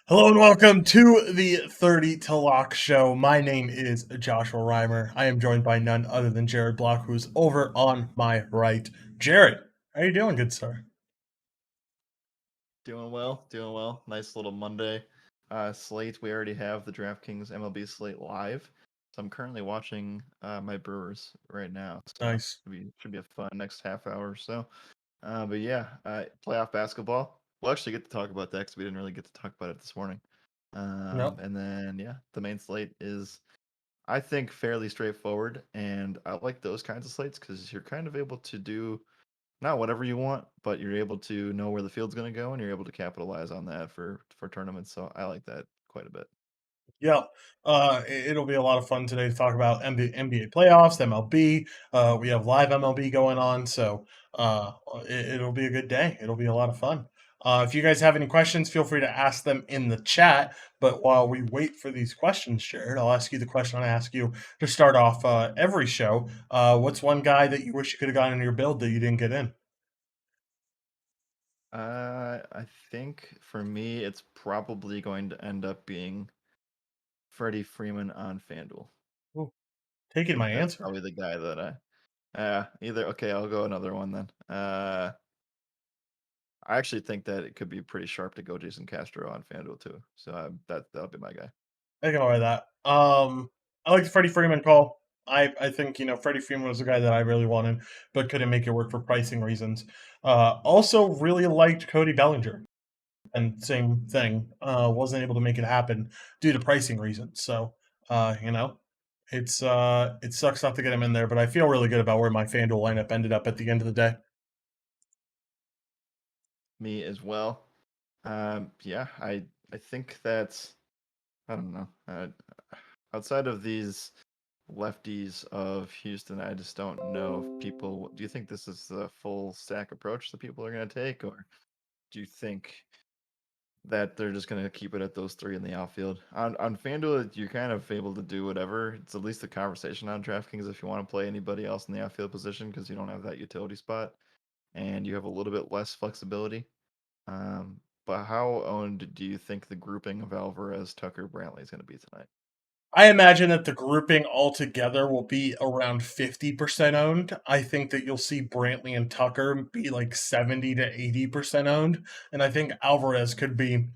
Hello and welcome to the 30 to Lock show. My name is Joshua Reimer. I am joined by none other than Jared Block, who's over on my right. Jared, how you doing, good sir? Doing well, doing well. Nice little Monday slate. We already have the DraftKings MLB slate live. So I'm currently watching my Brewers right now. So Nice. should be a fun next half hour or so. But yeah, playoff basketball. We'll actually get to talk about that because we didn't really get to talk about it this morning. No. And then yeah, the main slate is I think fairly straightforward, and I like those kinds of slates because you're kind of able to do not whatever you want, but you're able to know where the field's going to go, and you're able to capitalize on that for tournaments. So I like that quite a bit. Yeah. It'll be a lot of fun today to talk about NBA playoffs, MLB. We have live MLB going on, so it'll be a good day. It'll be a lot of fun. If you guys have any questions, feel free to ask them in the chat. But while we wait for these questions, Jared, I'll ask you the question I ask you to start off every show. What's one guy that you wish you could have gotten in your build that you didn't get in? I think for me, it's probably going to end up being Freddie Freeman on FanDuel. Ooh, I taking my think that's answer. probably the guy that either okay, I'll go another one then. I actually think that it could be pretty sharp to go Jason Castro on FanDuel too. So that'll be my guy. I can buy that. I like the Freddie Freeman call. I think Freddie Freeman was the guy that I really wanted, but couldn't make it work for pricing reasons. Also, really liked Cody Bellinger, and same thing. Wasn't able to make it happen due to pricing reasons. So, it sucks not to get him in there, but I feel really good about where my FanDuel lineup ended up at the end of the day. Me as well. Yeah, I think that's I don't know. Outside of these lefties of Houston, I just don't know if people. Do you think this is the full stack approach that people are going to take, or do you think that they're just going to keep it at those three in the outfield? On FanDuel, you're kind of able to do whatever. It's at least a conversation on DraftKings if you want to play anybody else in the outfield position because you don't have that utility spot and you have a little bit less flexibility. But how owned do you think the grouping of Alvarez, Tucker, Brantley is going to be tonight? I imagine that the grouping altogether will be around 50% owned. I think that you'll see Brantley and Tucker be like 70 to 80% owned. And I think Alvarez could be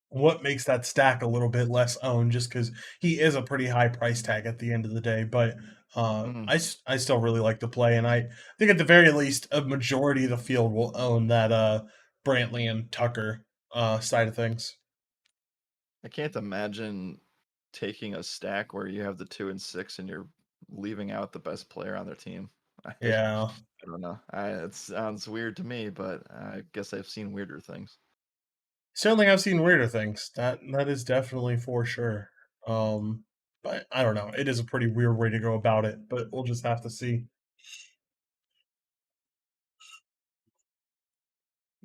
what makes that stack a little bit less owned just because he is a pretty high price tag at the end of the day. But Mm, I still really like the play. And I think at the very least, a majority of the field will own that Brantley and Tucker side of things. I can't imagine taking a stack where you have the 2 and 6 and you're leaving out the best player on their team. Yeah. I don't know. It sounds weird to me, but I guess I've seen weirder things. Certainly have seen weirder things. That is definitely for sure. Um, but I don't know. It is a pretty weird way to go about it, but we'll just have to see.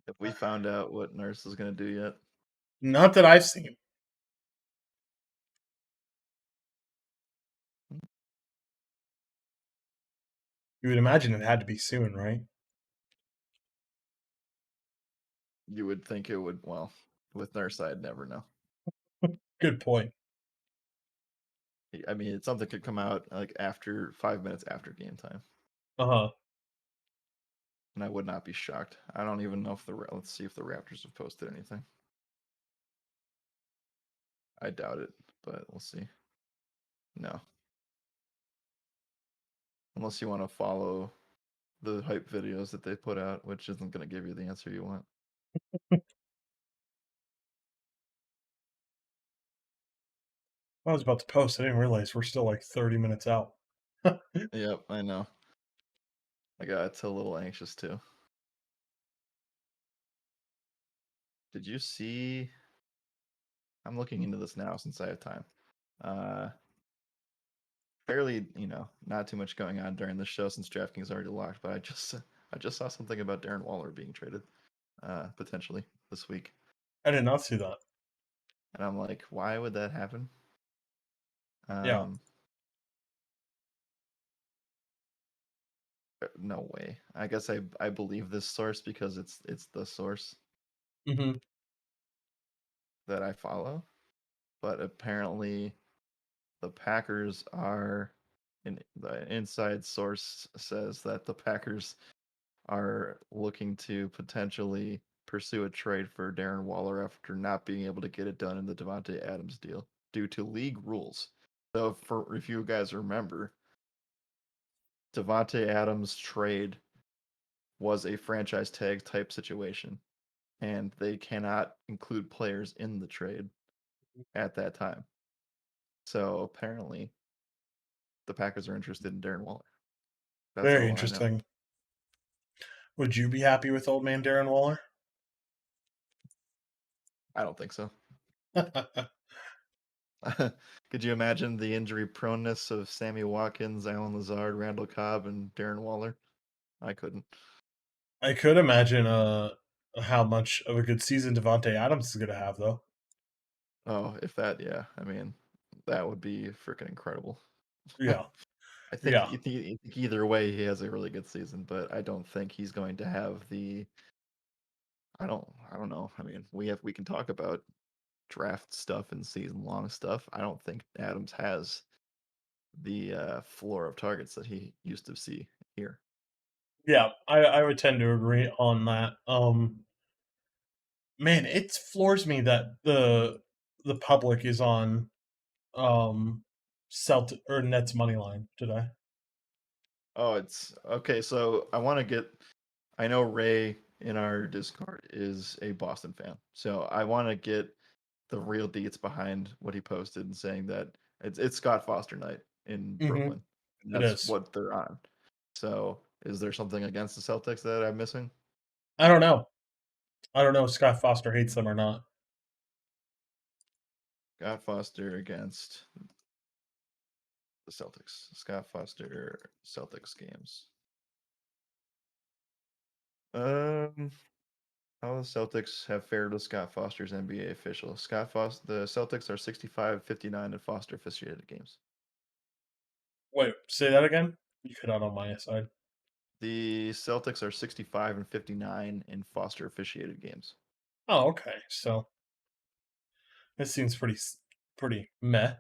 Have we found out what Nurse is going to do yet? Not that I've seen. You would imagine it had to be soon, right? You would think it would. Well, with Nurse, I'd never know. Good point. I mean, something could come out like after 5 minutes after game time, Uh-huh. and I would not be shocked. I don't even know if let's see if the Raptors have posted anything. I doubt it, but we'll see. No, unless you want to follow the hype videos that they put out, which isn't going to give you the answer you want. I was about to post. I didn't realize we're still like 30 minutes out. Yep, I know. I got a little anxious too. Did you see? I'm looking into this now since I have time. Uh, Fairly, not too much going on during the show since DraftKings is already locked. But I just saw something about Darren Waller being traded, potentially this week, I did not see that. and I'm like, why would that happen? Yeah. Um, no way. I guess I believe this source because it's the source. Hmm. that I follow, but apparently the Packers are. The inside source says that the Packers are looking to potentially pursue a trade for Darren Waller after not being able to get it done in the Devontae Adams deal due to league rules. So, if you guys remember, Devontae Adams trade was a franchise tag type situation, and they cannot include players in the trade at that time. So apparently, the Packers are interested in Darren Waller. That's Very all I know. interesting. Would you be happy with old man Darren Waller? I don't think so. Could you imagine the injury proneness of Sammy Watkins, Alan Lazard, Randall Cobb, and Darren Waller? I couldn't. I could imagine how much of a good season Devonte Adams is going to have, though. Oh, if that, yeah. I mean, that would be freaking incredible. Yeah, I think, yeah, either way, he has a really good season, but I don't think he's going to have the. I don't know. I mean, we can talk about draft stuff and season long stuff. I don't think Adams has the floor of targets that he used to see here. yeah. I would tend to agree on that. Man, it floors me that the public is on Celtic or Nets money line today. Oh, it's okay. So I want to get. I know Ray in our Discord is a Boston fan, so I want to get the real deets behind what he posted and saying that it's Scott Foster night in Mm-hmm. Brooklyn, and It that's is. what they're on. So is there something against the Celtics that I'm missing? I don't know. I don't know if Scott Foster hates them or not. Scott Foster against the Celtics. Scott Foster Celtics games. Um, how the Celtics have fared with Scott Foster's NBA official. The Celtics are 65-59 in Foster officiated games. Wait, say that again. You cut out on my side. The Celtics are 65-59 in Foster officiated games. Oh, okay. So this seems pretty meh.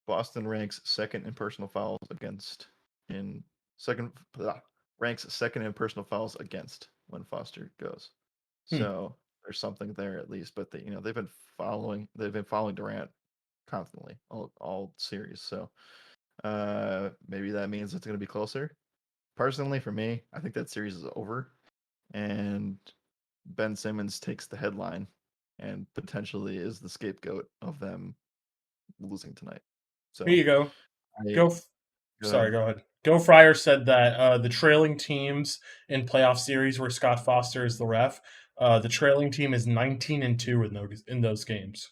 Boston ranks second in personal fouls against in second blah, ranks second in personal fouls against when Foster goes. Hmm. So there's something there at least, but they've been following Durant constantly all series. So maybe that means it's going to be closer. Personally, for me, I think that series is over, and Ben Simmons takes the headline and potentially is the scapegoat of them losing tonight. Here So you go. I Go. go ahead. Sorry, go ahead. Go Fryer said that the trailing teams in playoff series where Scott Foster is the ref, the trailing team is 19-2 in those games.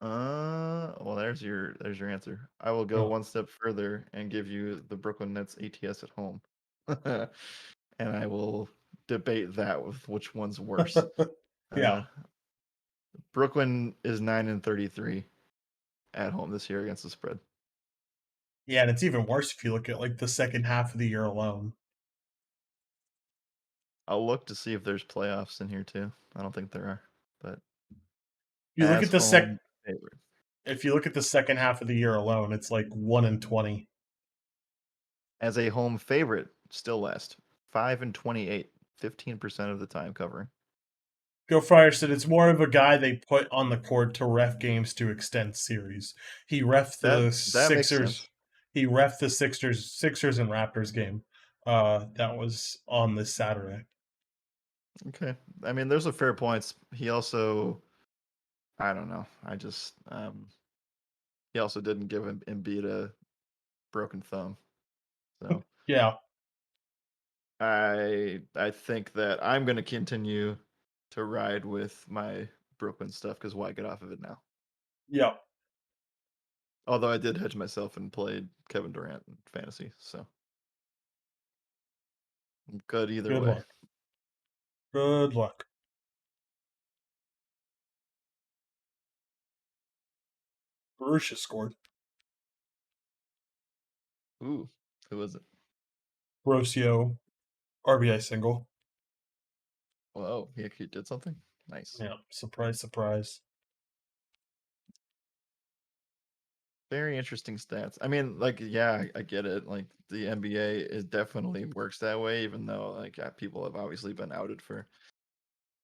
Well, there's your answer. I will go Oh. one step further and give you the Brooklyn Nets ATS at home, and I will debate that with which one's worse. Yeah, Uh, Brooklyn is 9-33 at home this year against the spread. yeah, and it's even worse if you look at like the second half of the year alone. I'll look to see if there's playoffs in here too. I don't think there are, but You look as at the sec. home favorite. If you look at the second half of the year alone, it's like 1-20. As a home favorite, still last 5-28, 15% of the time covering. Go Fryer said it's more of a guy they put on the court to ref games to extend series. He ref the That makes Sixers. sense. He ref the Sixers and Raptors game. That was on this Saturday. Okay. I mean, there's a fair points. He also, I don't know. He also didn't give him Embiid a broken thumb. So Yeah, I think that I'm going to continue to ride with my Brooklyn stuff because why get off of it now? yeah. Although I did hedge myself and played Kevin Durant in fantasy, so I'm good either Good way. luck. Good luck. Borussia scored. Ooh, who is it? Borussia RBI single. Whoa, he actually did something. Nice. Yeah, surprise, surprise. Very interesting stats. I mean, like, yeah, I get it. Like, the NBA is definitely works that way, even though like people have obviously been outed for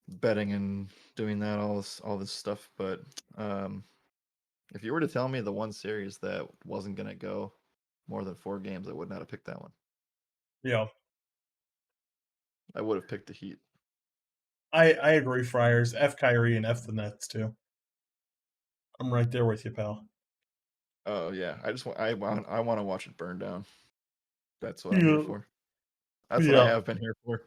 betting and doing that all this stuff. But um, if you were to tell me the one series that wasn't gonna go more than 4 games, I would not have picked that one. Yeah, I would have picked the Heat. I agree. Friars, F Kyrie, and F the Nets too. I'm right there with you, pal. Oh yeah, I want to watch it burn down. That's what I'm here Yeah, for. That's what I yeah, have been here for.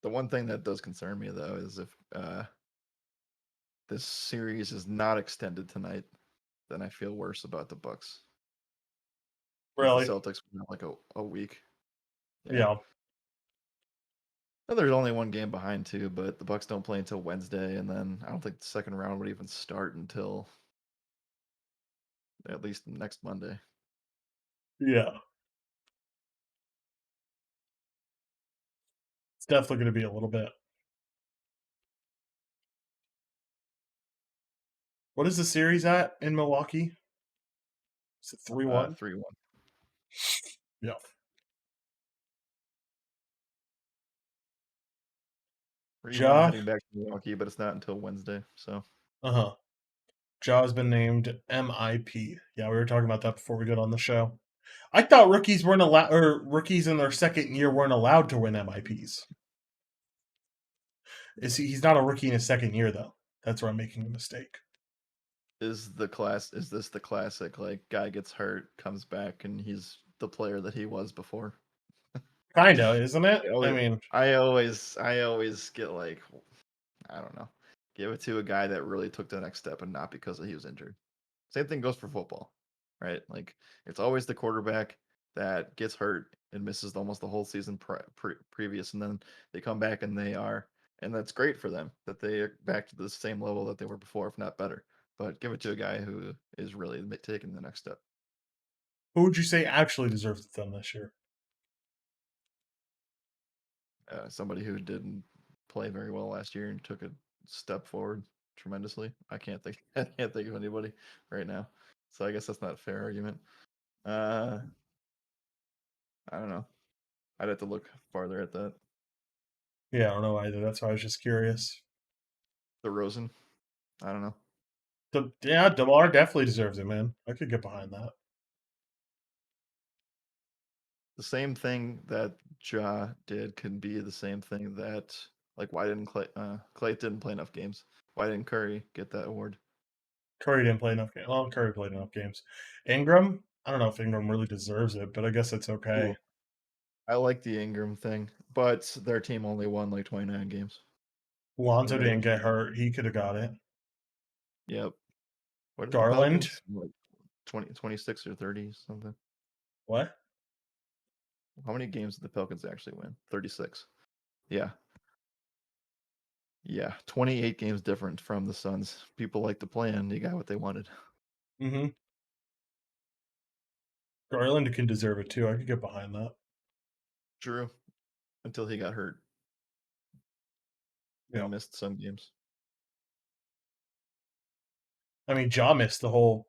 The one thing that does concern me though is if this series is not extended tonight, then I feel worse about the Bucks because the really. Celtics went like a week. Yeah. Yeah, Well, there's only one game behind too, but the Bucks don't play until Wednesday, and then I don't think the second round would even start until at least next Monday. yeah. It's definitely going to be a little bit. What is the series at in Milwaukee? Is it 3-1? 3-1. Yeah. 3-1 Ja, heading back to Milwaukee, but it's not until Wednesday. So uh-huh. Ja has been named MIP. Yeah, we were talking about that before we got on the show. I thought rookies weren't allowed, or rookies in their second year weren't allowed to win MIPs. He's not a rookie in his second year though. That's where I'm making a mistake. is this the classic like guy gets hurt, comes back, and he's the player that he was before? Kinda, isn't it? I I always mean, I always get like, I don't know. Give it to a guy that really took the next step and not because he was injured. Same thing goes for football, right? Like it's always the quarterback that gets hurt and misses almost the whole season previous, and then they come back and and that's great for them that they are back to the same level that they were before, if not better. But give it to a guy who is really taking the next step. who would you say actually deserves it then this year? Somebody who didn't play very well last year and took a step forward tremendously. I can't think. I can't think of anybody right now. So I guess that's not a fair argument. Uh, I don't know. I'd have to look farther at that. Yeah, I don't know either. That's why I was just curious. The Rosen. I don't know. Yeah, DeMar definitely deserves it, man. I could get behind that. The same thing that Ja did can be the same thing that like why didn't Clay didn't play enough games? Why didn't Curry get that award? Curry didn't play enough games. Well, Curry played enough games. Ingram, I don't know if Ingram really deserves it, but I guess it's Ooh, okay. I like the Ingram thing, but their team only won like 29 games. Lonzo Right? didn't get hurt. He could have got it. Yep. What did the Garland, Pelicans? Like 26 or 30 something. what? How many games did the Pelicans actually win? 36. Yeah. Yeah. 28 games different from the Suns. People like to plan. You got what they wanted. Mm-hmm. Garland can deserve it too. I could get behind that. True. Until he got hurt Yeah. and missed some games. I mean, Ja missed the whole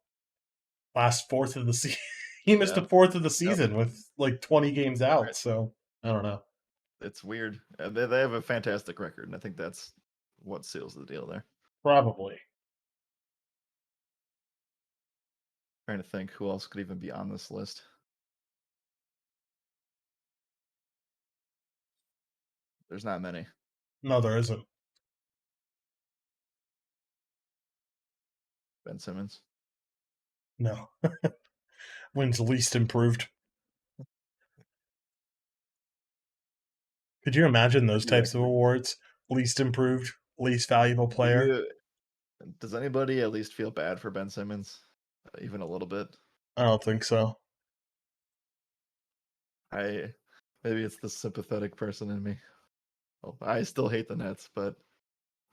last fourth of the season. He missed Yeah. a fourth of the Yep. season with like 20 games Right. out. So I don't know. It's weird. They have a fantastic record, and I think that's what seals the deal there. Probably. Trying to think who else could even be on this list. There's not many. No, there isn't. Ben Simmons. No. Wins least improved. Could you imagine those Yeah. types of awards? Least improved, least valuable Do player? you? Does anybody at least feel bad for Ben Simmons, even a little bit? I don't think so. I maybe it's the sympathetic person in me. Well, I still hate the Nets, but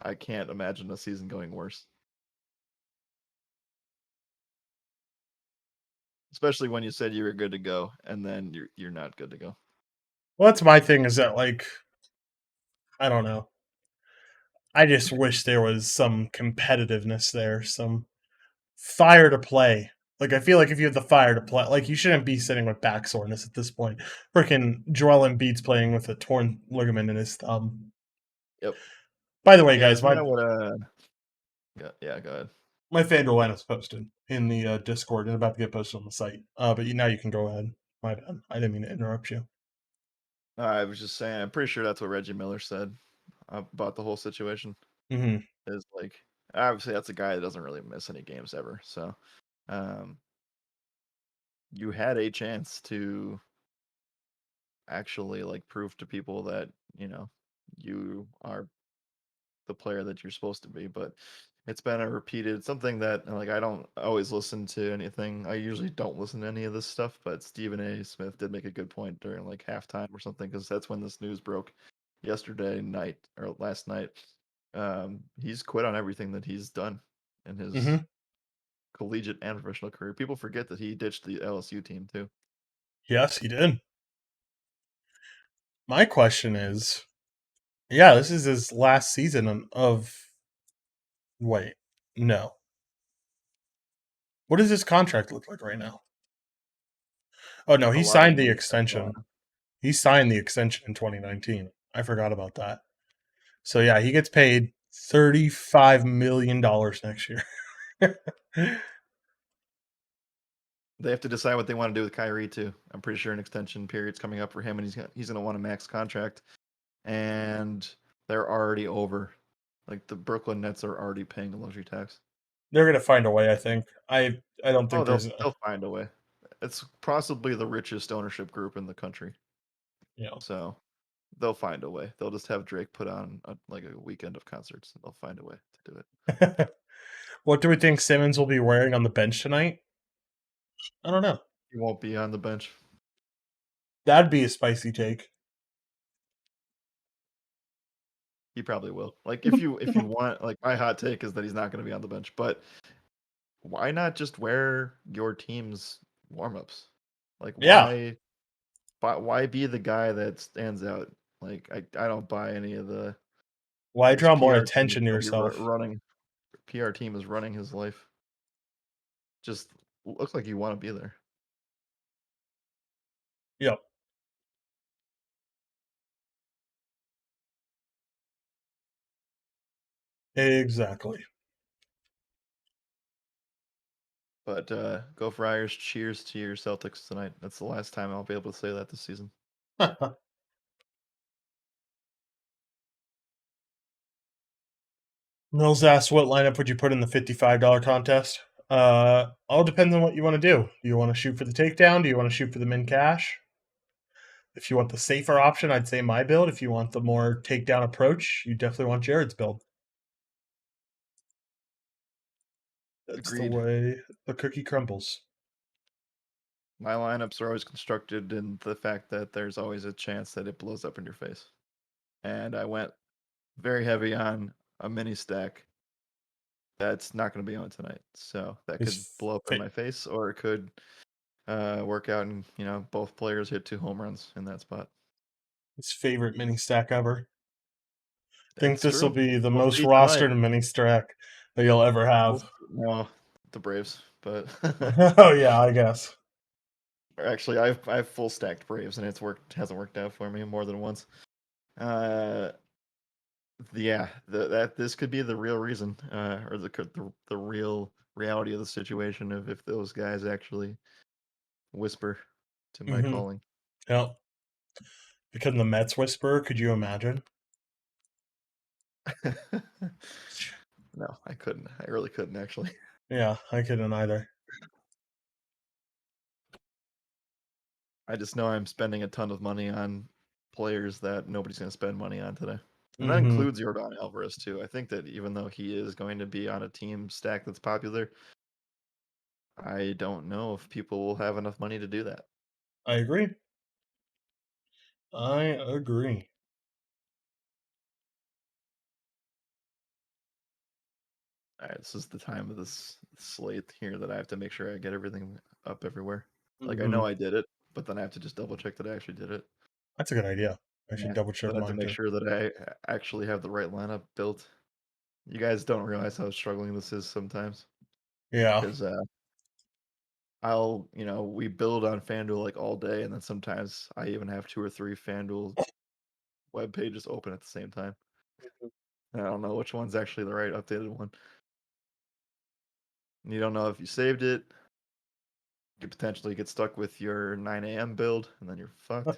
I can't imagine a season going worse. especially when you said you were good to go, and then you're not good to go. Well, that's my thing. Is that like I don't know. I just wish there was some competitiveness there, some fire to play. Like I feel like if you have the fire to play, like you shouldn't be sitting with back soreness at this point. Freaking Joel Embiid's playing with a torn ligament in his thumb. Yep. By the way, Yeah, guys, isn't my that what yeah, go ahead. my FanDuel lineup's posted in the Discord and about to get posted on the site. But now you can go ahead. My bad. I didn't mean to interrupt you. I was just saying, I'm pretty sure that's what Reggie Miller said about the whole situation. Hmm. Is like, obviously that's a guy that doesn't really miss any games ever. So, um, you had a chance to actually like prove to people that you know you are the player that you're supposed to be. But it's been a repeated something that like I don't always listen to anything. I usually don't listen to any of this stuff. But Stephen A. Smith did make a good point during like halftime or something because that's when this news broke yesterday night or last night. He's quit on everything that he's done in his Hmm. collegiate and professional career. People forget that he ditched the LSU team too. Yes, he did. My question is, yeah, this is his last season of. Wait, no. What does his contract look like right now? Oh no, A he lot of signed the money spent on extension. him. He signed the extension in 2019. I forgot about that. So yeah, he gets paid $35 million next year. They have to decide what they want to do with Kyrie too. I'm pretty sure an extension period's coming up for him, and he's gonna want a max contract. And they're already over. Like the Brooklyn Nets are already paying the luxury tax. They're gonna find a way. I think. I don't Oh, think there's. they'll find a way. It's possibly the richest ownership group in the country, You know. so they'll find a way. They'll just have Drake put on like a weekend of concerts, and they'll find a way to do it. What do we think Simmons will be wearing on the bench tonight? I don't know. He won't be on the bench. That'd be a spicy take. He probably will. Like if you want, like my hot take is that he's not going to be on the bench, but why not just wear your team's warm-ups? Like Yeah. why be the guy that stands out? Like I don't buy any of Why this draw more PR team is attention to going to be yourself? running. PR team is running his life. Just looks like you want to be there. Yep. Exactly. But go Friars! Cheers to your Celtics tonight. That's the last time I'll be able to say that this season. Mills asked, "What lineup would you put in the $55 contest?" All depends on what you want to do. Do you want to shoot for the takedown? Do you want to shoot for the min cash? If you want the safer option, I'd say my build. If you want the more takedown approach, you definitely want Jared's build. That's the Agreed. way the cookie crumbles. My lineups are always constructed in the fact that there's always a chance that it blows up in your face. And I went very heavy on a mini stack that's not going to be on tonight. So that could His blow up in fa- my face, or it could work out and both players hit 2 home runs in that spot. his favorite mini stack ever. Think It's this will true. be the We'll most see tonight. rostered mini stack that you'll ever have. No, the Braves, but Oh yeah, I guess. actually, I've full stacked Braves, and it's worked hasn't worked out for me more than once. Uh, yeah, that this could be the real reason, or the real reality of the situation of if those guys actually whisper to my Mm-hmm. calling. Yep. Become the Mets whisperer. Could you imagine? No, I couldn't. I really couldn't actually. Yeah, I couldn't either. I just know I'm spending a ton of money on players that nobody's going to spend money on today. And that Mm-hmm. includes Jordan Alvarez too. I think that even though he is going to be on a team stack that's popular, I don't know if people will have enough money to do that. I agree. I agree. All right, this is the time of this slate here that I have to make sure I get everything up everywhere. Like I know Mhm. I did it, but then I have to just double check that I actually did it. That's a good idea. I should Yeah. double check Then I have to mine make too. sure that I actually have the right lineup built. You guys don't realize how struggling this is sometimes Yeah. because we build on FanDuel like all day, and then sometimes I even have two or three FanDuel web pages open at the same time. And I don't know which one's actually the right updated one. And you don't know if you saved it. You could potentially get stuck with your 9 a.m. build, and then you're fucked.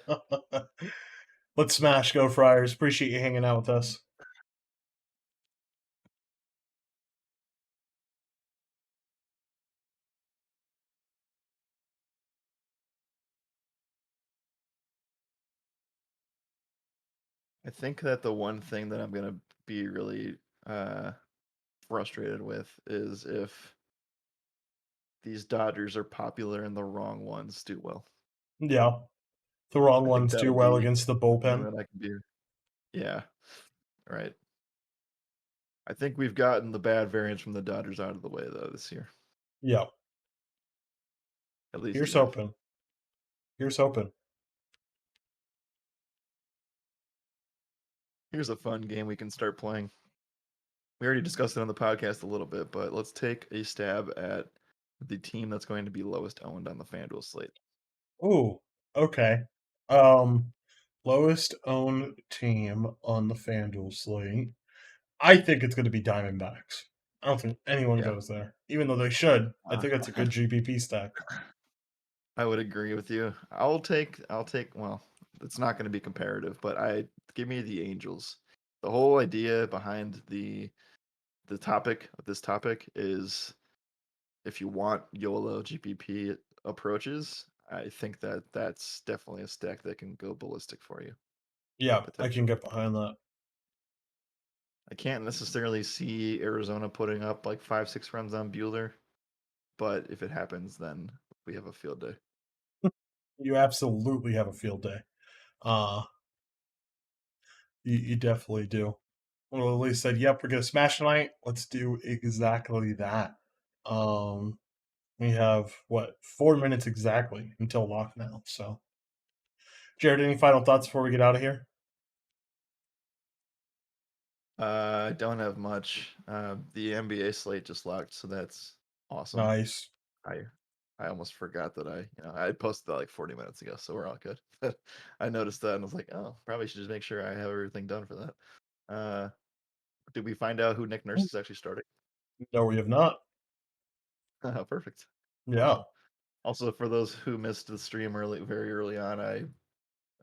Let's smash, go Friars. Appreciate you hanging out with us. I think that the one thing that I'm gonna be really uh, frustrated with is if these Dodgers are popular and the wrong ones do well. Yeah. The wrong I think ones do that'll well be against the something bullpen. that I can be. Yeah, right. I think we've gotten the bad variants from the Dodgers out of the way though this year. Yeah. At least Here's you have. hoping. Here's hoping. Here's a fun game we can start playing. We already discussed it on the podcast a little bit, but let's take a stab at the team that's going to be lowest owned on the FanDuel slate. Ooh. Okay. Um lowest owned team on the FanDuel slate. I think it's going to be Diamondbacks. I don't think anyone Yeah. goes there, even though they should. I Uh, think that's a good GPP stack. I would agree with you. Well, it's not going to be comparative, but I give me the Angels. The whole idea behind the topic of this topic is if you want YOLO GPP approaches, I think that that's definitely a stack that can go ballistic for you Yeah, I can potentially. get behind that. I can't necessarily see Arizona putting up like 5, 6 runs on Bueller, but if it happens, then we have a field day. You absolutely have a field day. Uh, you definitely do. Well, at least said, "Yep, we're gonna smash tonight. Let's do exactly that." Um, we have what 4 minutes exactly until lock now. So, Jared, any final thoughts before we get out of here? I don't have much. The NBA slate just locked, so that's awesome. Nice. I I almost forgot that I posted that like 40 minutes ago, so we're all good. I noticed that and was like, oh, probably should just make sure I have everything done for that. Uh, did we find out who Nick Nurse is actually starting? No, we have not. Perfect. Yeah. Awesome. Also, for those who missed the stream very early on,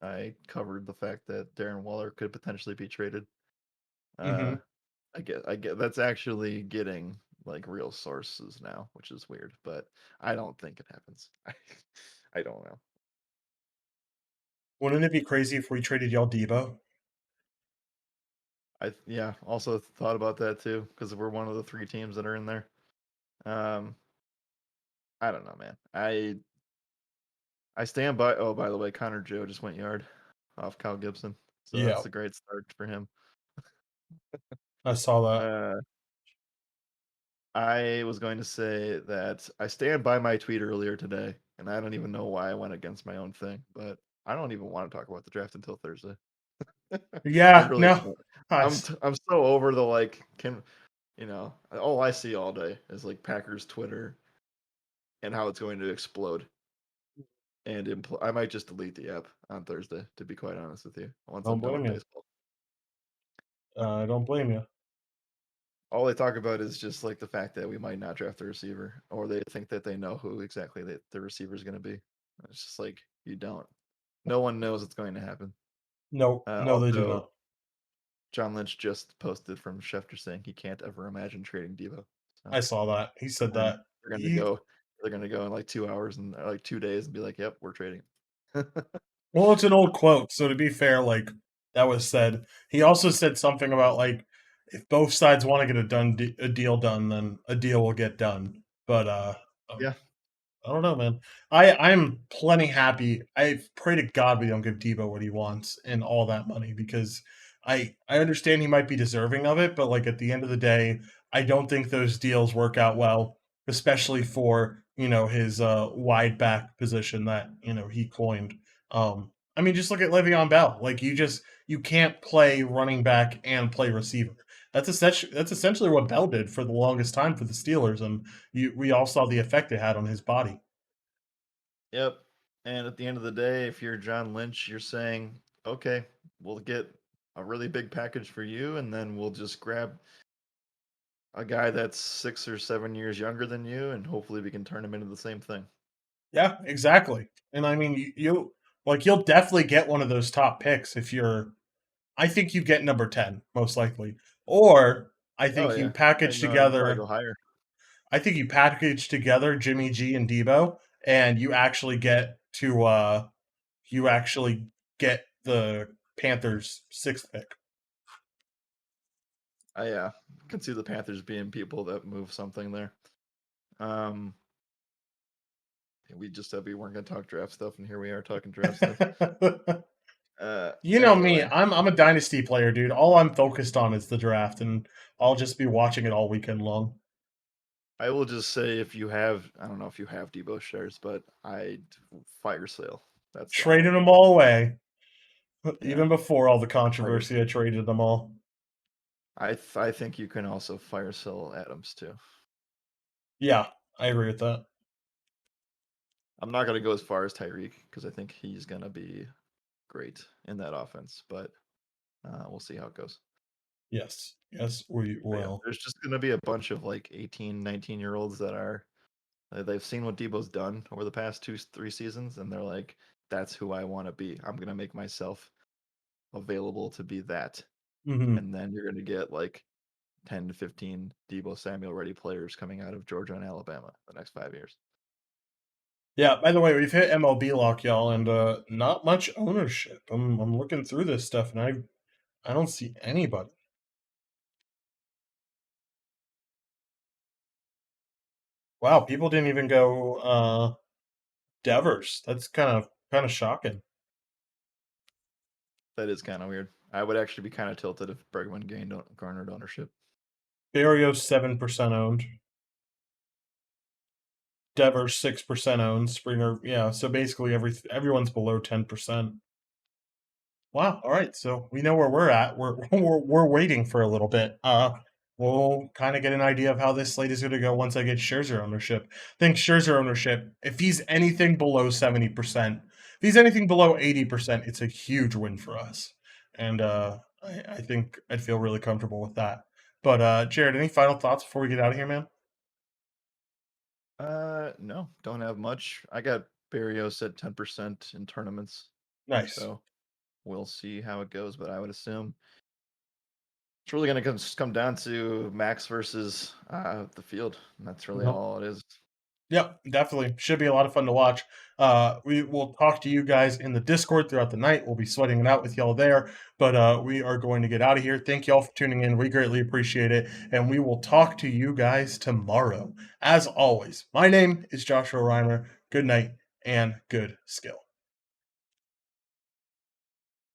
I covered the fact that Darren Waller could potentially be traded. Uh, Mm-hmm. I get that's actually getting like real sources now, which is weird, but I don't think it happens. I don't know. Wouldn't it be crazy if we traded y'all Debo? Yeah, also thought about that too because we're one of the 3 teams that are in there. Um, I don't know, man. I stand by. Oh, by the way, Connor Joe just went yard off Kyle Gibson, so Yeah, that's a great start for him. I saw that. Uh, I was going to say that I stand by my tweet earlier today, and I don't even know why I went against my own thing, but I don't even want to talk about the draft until Thursday. I Yeah, really no. don't. I, I'm so over the like all I see all day is like Packers Twitter and how it's going to explode. And I might just delete the app on Thursday, to be quite honest with you. Once don't I'm done blame with you. baseball, I don't blame you. all they talk about is just like the fact that we might not draft a receiver, or they think that they know who exactly the receiver is going to be. It's just like you don't. No one knows what's going to happen. No, no, they do Also, not. John Lynch just posted from Schefter saying he can't ever imagine trading Debo. So I saw that. He said they're, that. they're going to He, go. They're going to go in like 2 hours and like 2 days and be like, "Yep, we're trading." well, it's an old quote, so to be fair, like that was said. He also said something about like if both sides want to get a deal done, then a deal will get done. But Yeah, I don't know, man. I'm plenty happy. I pray to God we don't give Debo what he wants and all that money because I understand he might be deserving of it, but like at the end of the day, I don't think those deals work out well, especially for his wide back position that he coined. I mean, just look at Le'Veon Bell. Like you can't play running back and play receiver. That's essentially what Bell did for the longest time for the Steelers, and we all saw the effect it had on his body. Yep. And at the end of the day, if you're John Lynch, you're saying, okay, we'll get a really big package for you, and then we'll just grab a guy that's 6 or 7 years younger than you, and hopefully we can turn him into the same thing. Yeah, exactly. And I mean, you'll definitely get one of those top picks if you're. I think you get number 10 most likely, or I Oh think you yeah, package and you probably together. go higher. I think you package together Jimmy G and Debo, and you actually get the Panthers' sixth pick. I can see the Panthers being people that move something there. Um, we just said we weren't going to talk draft stuff, and here we are talking draft stuff. You know me, Anyway, I'm a dynasty player, dude. All I'm focused on is the draft, and I'll just be watching it all weekend long. I will just say if you have, I don't know if you have Debo shares, but I fire sale. That's all I Traded can them do. all away. Yeah, Even before all the fire. controversy, I traded them all. I think you can also fire sell Adams too. Yeah, I agree with that. I'm not going to go as far as Tyreek because I think he's going to be great in that offense, but we'll see how it goes. Yes, yes, we But yeah, will. there's just going to be a bunch of like 18, 19-year-olds that are they've seen what Debo's done over the past 2, 3 seasons, and they're like, "That's who I want to be. I'm going to make myself available to be that." Hmm. And then you're going to get like 10 to 15 Debo Samuel ready players coming out of Georgia and Alabama the next 5 years. Yeah. By the way, we've hit MLB lock, y'all, and not much ownership. I'm looking through this stuff, and I don't see anybody. Wow, people didn't even go Devers. That's kind of shocking. That is kind of weird. I would actually be kind of tilted if Bergman garnered ownership. Barrios 7% owned. Devers 6% owned. Springer, yeah. So basically, everyone's below 10%. Wow. All right. So we know where we're at. We're waiting for a little bit. We'll kind of get an idea of how this slate is going to go once I get Scherzer ownership. I think Scherzer ownership, if he's anything below 70%, if he's anything below 80%, it's a huge win for us. And I think I'd feel really comfortable with that. But Jared, any final thoughts before we get out of here, man? No, don't have much. I got Barrios at 10% in tournaments, Nice. so we'll see how it goes. But I would assume it's really going to come down to Max versus the field. And that's really Yep. all it is. Yep, definitely. Should be a lot of fun to watch. We will talk to you guys in the Discord throughout the night. We'll be sweating it out with y'all there. But we are going to get out of here. Thank y'all for tuning in. We greatly appreciate it. And we will talk to you guys tomorrow. As always, my name is Joshua Reimer. Good night and good skill.